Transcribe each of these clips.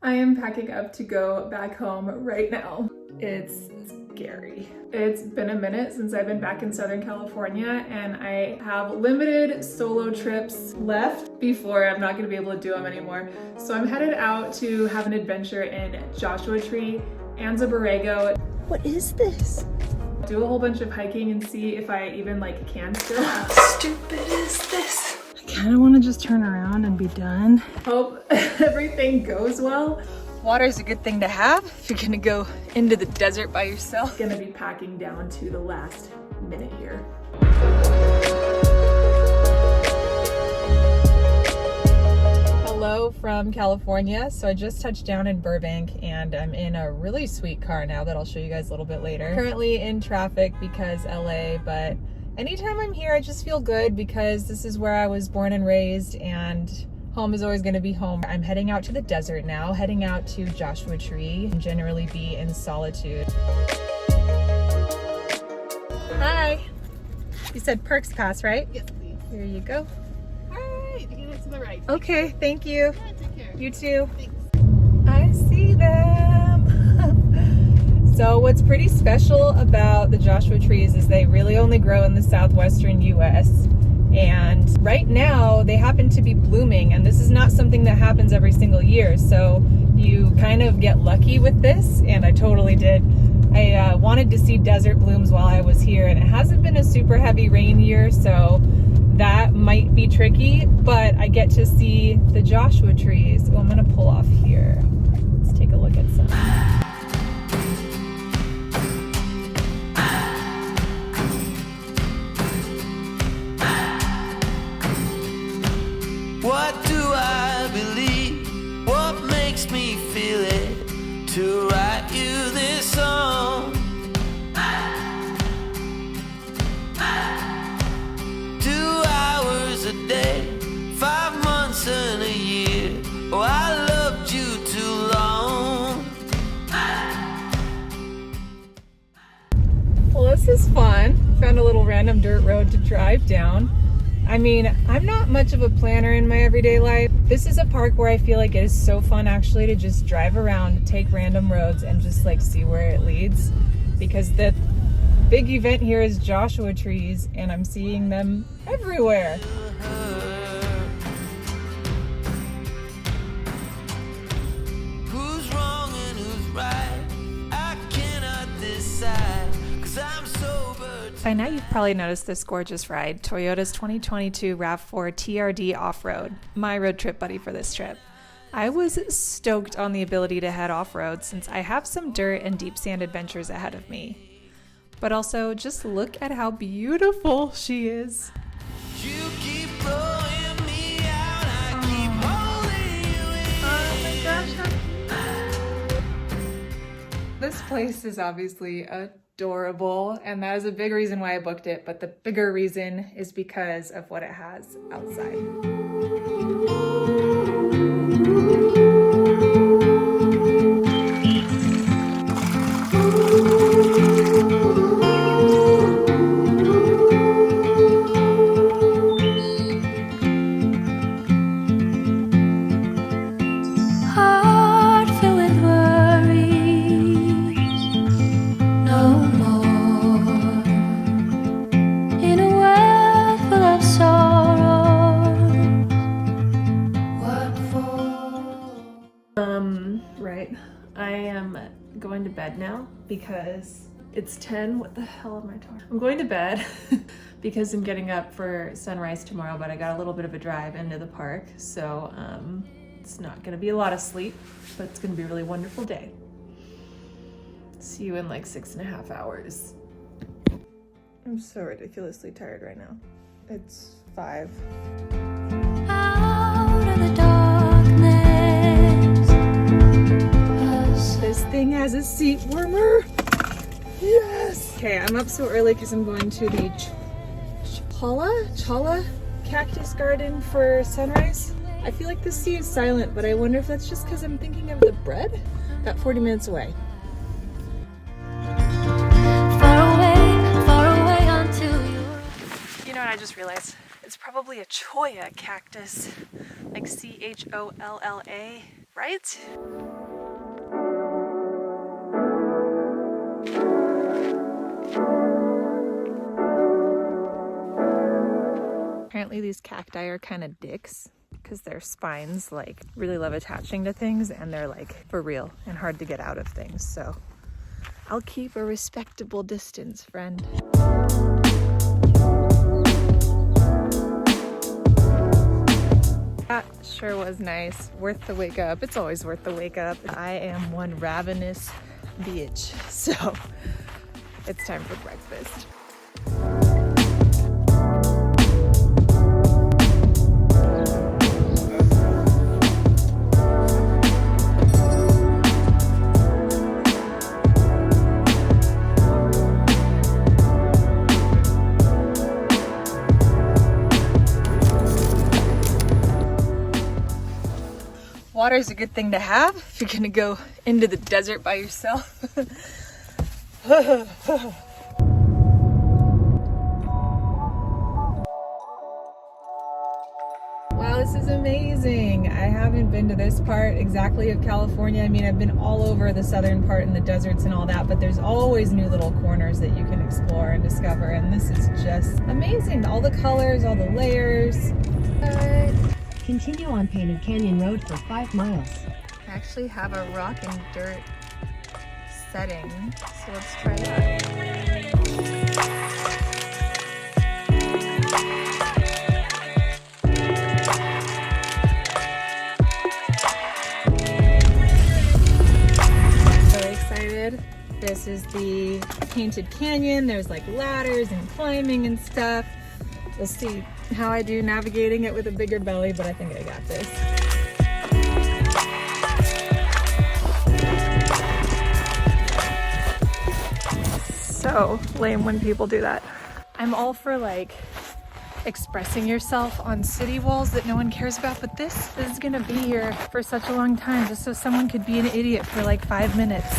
I am packing up to go back home right now. It's scary. It's been a minute since I've been back in Southern California, and I have limited solo trips left before I'm not gonna be able to do them anymore. So I'm headed out to have an adventure in Joshua Tree, Anza Borrego. What is this? Do a whole bunch of hiking and see if I even can still. How stupid is this? I kind of want to just turn around and be done. Hope everything goes well. Water is a good thing to have if you're gonna go into the desert by yourself. Gonna be packing down to the last minute here. Hello from California. So I just touched down in Burbank and I'm in a really sweet car now that I'll show you guys a little bit later. Currently in traffic because LA, but anytime I'm here I just feel good because this is where I was born and raised and home is always going to be home. I'm heading out to the desert now, heading out to Joshua Tree and generally be in solitude. Hi. You said Perks Pass, right? Yes, please. Here you go. All right, you get it to the right. Okay, thank you. Yeah, take care. You too. Thanks. I see them. So what's pretty special about the Joshua trees is they really only grow in the southwestern US. And right now they happen to be blooming, and this is not something that happens every single year. So you kind of get lucky with this, and I totally did. I wanted to see desert blooms while I was here, and it hasn't been a super heavy rain year, so that might be tricky, but I get to see the Joshua trees. Oh, I'm gonna pull off here. Let's take a look at some. What do I believe? What makes me feel it to write you this song? 2 hours a day, 5 months and a year. Oh, I loved you too long. Well, this is fun. Found a little random dirt road to drive down. I mean, I'm not much of a planner in my everyday life. This is a park where I feel like it is so fun actually to just drive around, take random roads and just see where it leads. Because the big event here is Joshua trees and I'm seeing them everywhere. Who's wrong and who's right? I cannot decide, 'cause I'm sober. By now you've probably noticed this gorgeous ride, Toyota's 2022 RAV4 TRD Off-Road, my road trip buddy for this trip. I was stoked on the ability to head off-road since I have some dirt and deep sand adventures ahead of me. But also, just look at how beautiful she is. You keep blowing me out, I keep holding you in. This place is obviously adorable, and that is a big reason why I booked it, but the bigger reason is because of what it has outside. Heart filled with worries, no more. In a world full of sorrow, what for? Right. I am going to bed now because it's 10. What the hell am I talking? I'm going to bed because I'm getting up for sunrise tomorrow, but I got a little bit of a drive into the park, so it's not gonna be a lot of sleep, but it's gonna be a really wonderful day. See you in 6.5 hours. I'm so ridiculously tired right now. It's 5. Out of the darkness, This thing has a seat warmer. Yes. Okay, I'm up so early because I'm going to the Chala Cactus Garden for sunrise. I feel like the sea is silent, but I wonder if that's just because I'm thinking of the bread. About 40 minutes away. far away until you're. You know what I just realized? It's probably a cholla cactus, like Cholla, right? Apparently these cacti are kind of dicks because their spines like really love attaching to things, and they're like for real and hard to get out of things. So I'll keep a respectable distance, friend. That sure was nice. Worth the wake up. It's always worth the wake up. I am one ravenous bitch, so it's time for breakfast. Water is a good thing to have if you're gonna go into the desert by yourself. Wow, this is amazing. I haven't been to this part exactly of California. I mean, I've been all over the southern part in the deserts and all that, but there's always new little corners that you can explore and discover, and this is just amazing. All the colors, all the layers. Continue on Painted Canyon Road for 5 miles. I actually have a rock and dirt setting, so let's try that. So excited. This is the Painted Canyon. There's like ladders and climbing and stuff. We'll see how I do navigating it with a bigger belly, but I think I got this. So lame when people do that. I'm all for like expressing yourself on city walls that no one cares about, but this is gonna be here for such a long time just so someone could be an idiot for like 5 minutes.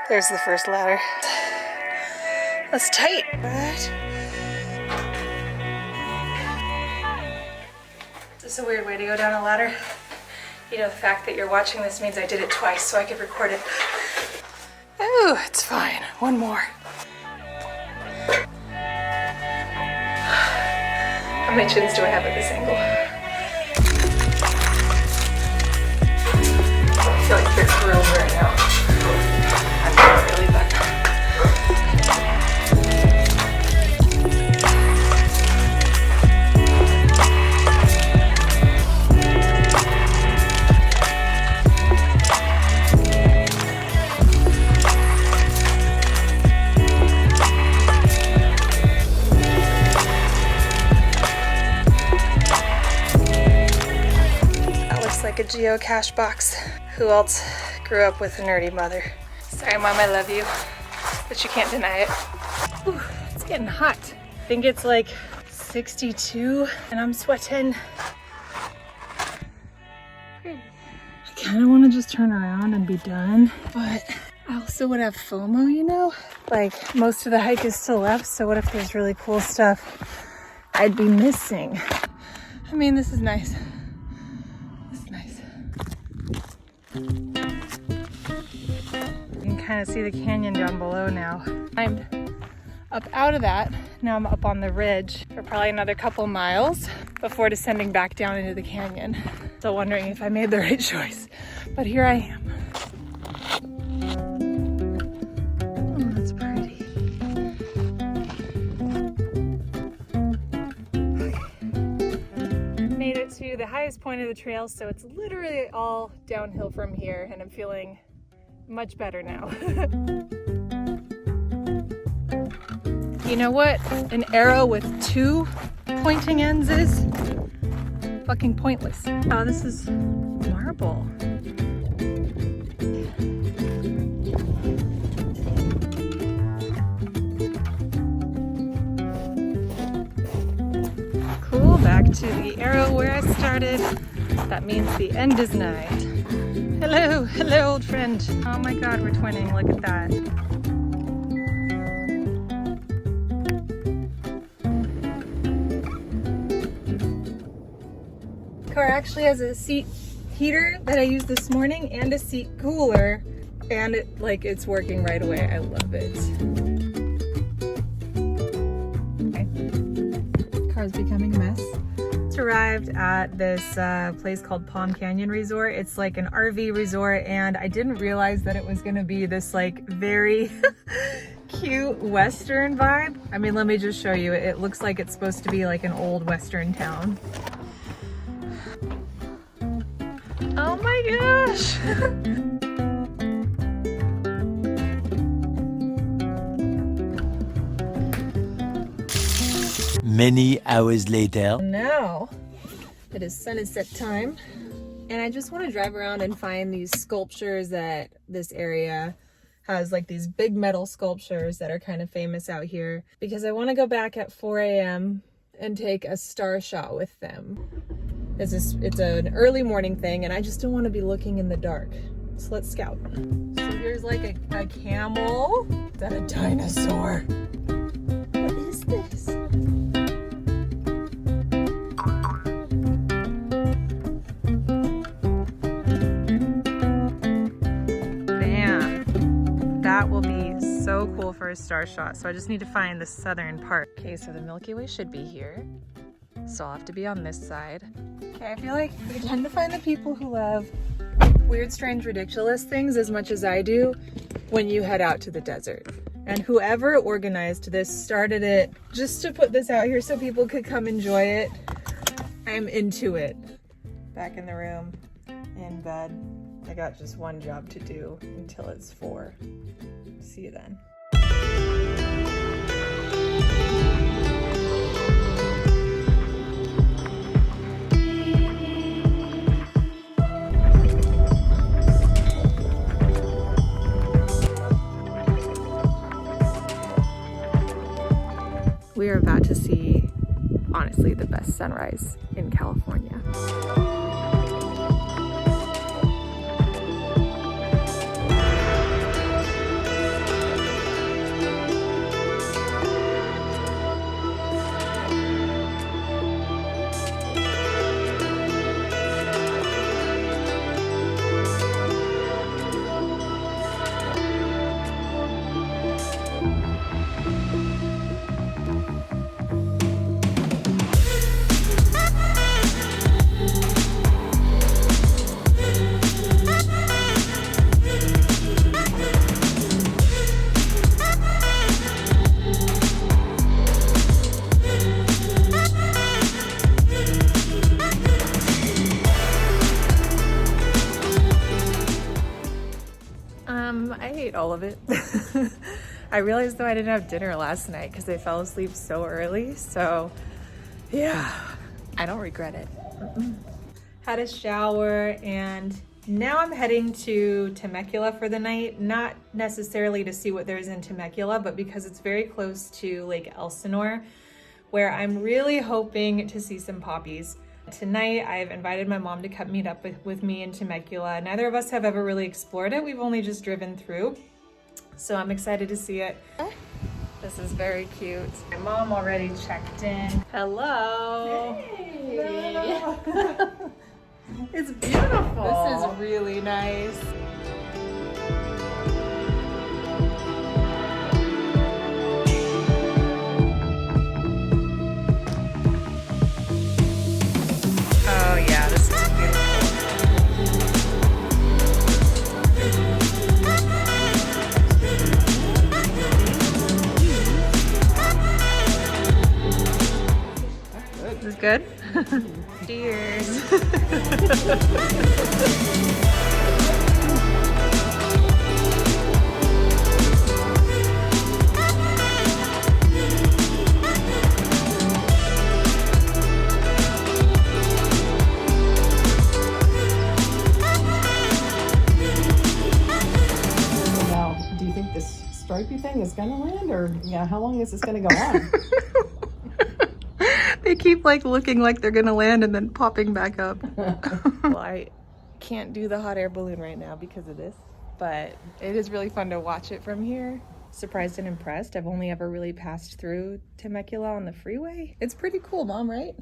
There's the first ladder. That's tight, but is this a weird way to go down a ladder? You know, the fact that you're watching this means I did it twice so I could record it. Oh, it's fine. One more. How many chins do I have at this angle? I feel like they're grilled right now. I'm not really, but that looks like a geocache box. Who else grew up with a nerdy mother? Sorry, Mom, I love you, but you can't deny it. Whew, it's getting hot. I think it's like 62 and I'm sweating. I kind of want to just turn around and be done, but I also would have FOMO, you know? Like, most of the hike is still left, so what if there's really cool stuff I'd be missing? I mean, this is nice. This is nice. You can kind of see the canyon down below now. I'm up out of that. Now I'm up on the ridge for probably another couple miles before descending back down into the canyon. Still wondering if I made the right choice, but here I am. Oh, that's pretty. Made it to the highest point of the trail, so it's literally all downhill from here, and I'm feeling much better now. You know what an arrow with 2 pointing ends is? Fucking pointless. Oh, this is marble. Cool, back to the arrow where I started. That means the end is nigh. Hello, hello, old friend. Oh my God, we're twinning, look at that. Car actually has a seat heater that I used this morning and a seat cooler, and it's working right away. I love it. is becoming a mess. Just arrived at this place called Palm Canyon Resort. It's like an RV resort, and I didn't realize that it was gonna be this like very cute Western vibe. I mean, let me just show you. It looks like it's supposed to be like an old Western town. Oh my gosh! Many hours later. Now it is sunset time, and I just want to drive around and find these sculptures that this area has, like these big metal sculptures that are kind of famous out here, because I want to go back at 4 a.m. and take a star shot with them. It's an early morning thing, and I just don't want to be looking in the dark. So let's scout. So here's like a camel. Is that a dinosaur? What is this? That will be so cool for a star shot. So I just need to find the southern part. Okay, so the Milky Way should be here. So I'll have to be on this side. Okay, I feel like you tend to find the people who love weird, strange, ridiculous things as much as I do when you head out to the desert. And whoever organized this started it just to put this out here so people could come enjoy it. I'm into it. Back in the room, in bed. I got just one job to do until it's 4. See you then. We are about to see, honestly, the best sunrise in California. I ate all of it. I realized though I didn't have dinner last night because I fell asleep so early. So yeah, I don't regret it. Had a shower, and now I'm heading to Temecula for the night. Not necessarily to see what there's in Temecula, but because it's very close to Lake Elsinore, where I'm really hoping to see some poppies. Tonight, I've invited my mom to come meet up with me in Temecula. Neither of us have ever really explored it. We've only just driven through. So I'm excited to see it. This is very cute. My mom already checked in. Hello. Hey. Hello. It's beautiful. This is really nice. Oh yeah, this is beautiful. This is good? Cheers. Stripey thing is gonna land, or yeah, how long is this gonna go on? They keep like looking like they're gonna land and then popping back up. Well, I can't do the hot air balloon right now because of this, but it is really fun to watch it from here. Surprised and impressed. I've only ever really passed through Temecula on the freeway. It's pretty cool, Mom, right?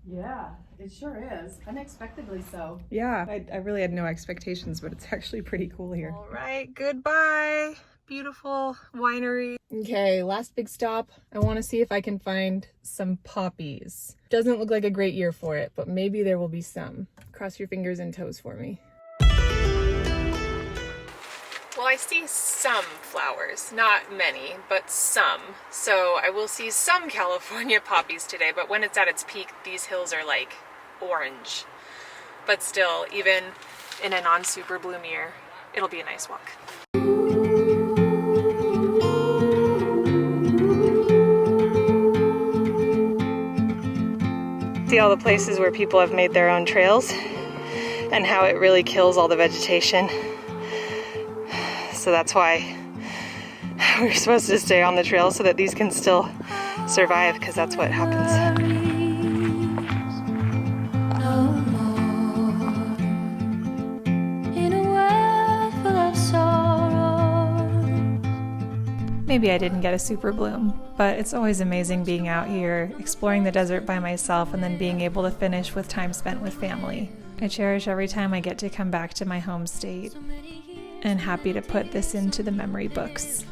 Yeah, it sure is. Unexpectedly so. Yeah, I really had no expectations, but it's actually pretty cool here. All right, goodbye. beautiful winery. Okay, last big stop. I want to see if I can find some poppies. Doesn't look like a great year for it, but maybe there will be some. Cross your fingers and toes for me. Well, I see some flowers, not many, but some. So I will see some California poppies today, but when it's at its peak, these hills are like orange. But still, even in a non-super bloom year, it'll be a nice walk. See all the places where people have made their own trails and how it really kills all the vegetation. So that's why we're supposed to stay on the trail so that these can still survive, because that's what happens. No more in a world full of sorrow. Maybe I didn't get a super bloom, but it's always amazing being out here, exploring the desert by myself, and then being able to finish with time spent with family. I cherish every time I get to come back to my home state, and happy to put this into the memory books.